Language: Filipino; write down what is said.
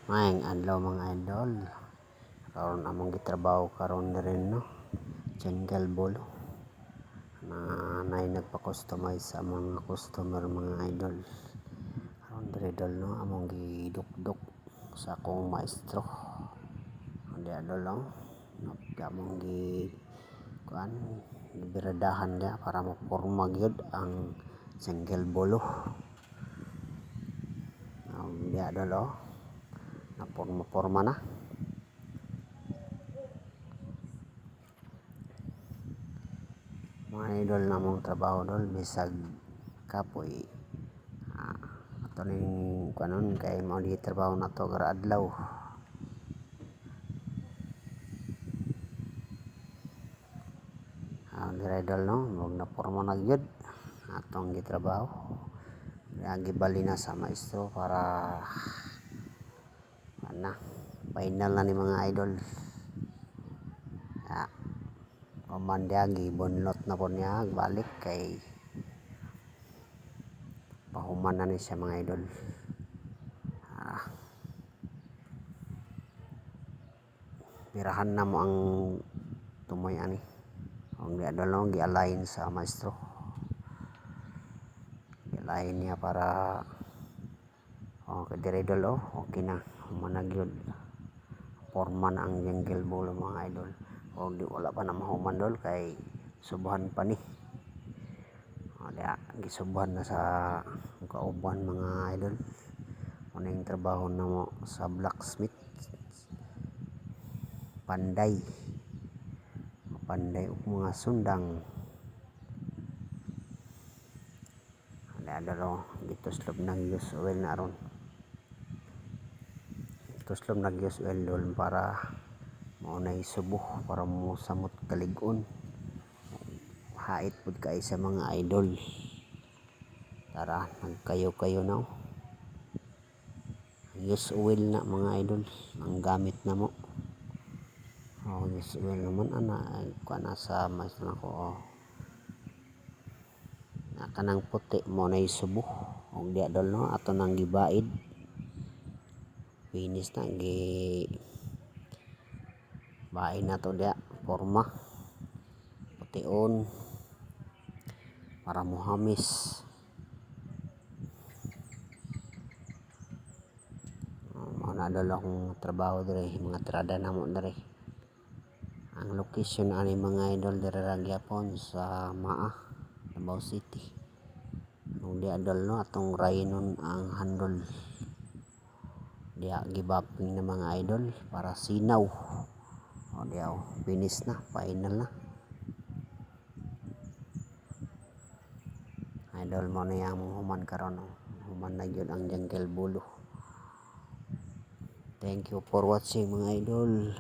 Maayong adlaw mga idol. Karon among gitrabaho karon diri no. Jungle Bolo. Nay nagpa-customize sa mga customer mga idol. Karon diri idol no among gidukdok sa akong maestro. Di idol no. Among gi kuan gibiradahan dia para maporma gyud ang Jungle Bolo. Di idol oh. Naporma na. Mga idol na mong trabaho dol bisag kapoy ato ning kanon kay mao di trabaho na to gara adlaw. Dira idol no mog na porma na gyud atong gitrabaho. Gibali na sa maestro para final na ni mga idol. Pamandya gibunlot na po niya balik kay pahuman na ni siya mga idol. Pirahan na mo ang tumoy ani. Ang idol no gi-align sa maestro. Gi-align niya para kadiri idol okay na human na gyud. Porma na ang Jungle Bolo mga idol. Di wala pa na mahuman dol kay subuhan pa ni. Gisubuhan na sa kauban mga idol. Uning trabaho na mo sa blacksmith. Panday ug mga sundang. Adalo gituslob ng use oil na ron. Tuslob nag use oil dol para maunay subo para mo samot kalig-on. Hait pud kay sa mga idol. Tara nagkayo na. Use oil na mga idol ang gamit na mo. Use oil naman ana kuan sa mas nako kanang puti mo na subo og di adol no ato nang gibaid. Finish na bahay na to dia porma pution para muhamis. Na dala akong trabaho dire mga trada na mo dire. Ang location ani mga idol dire ra gyapon sa Maa, Davao City. Nung di adol no atong raynon ang handle. Diya gibaping na mga idol para sinaw. Diya finish na, final na. Idol mo na yang human karon human na gyud ang Jungle Bolo. Thank you for watching mga idol.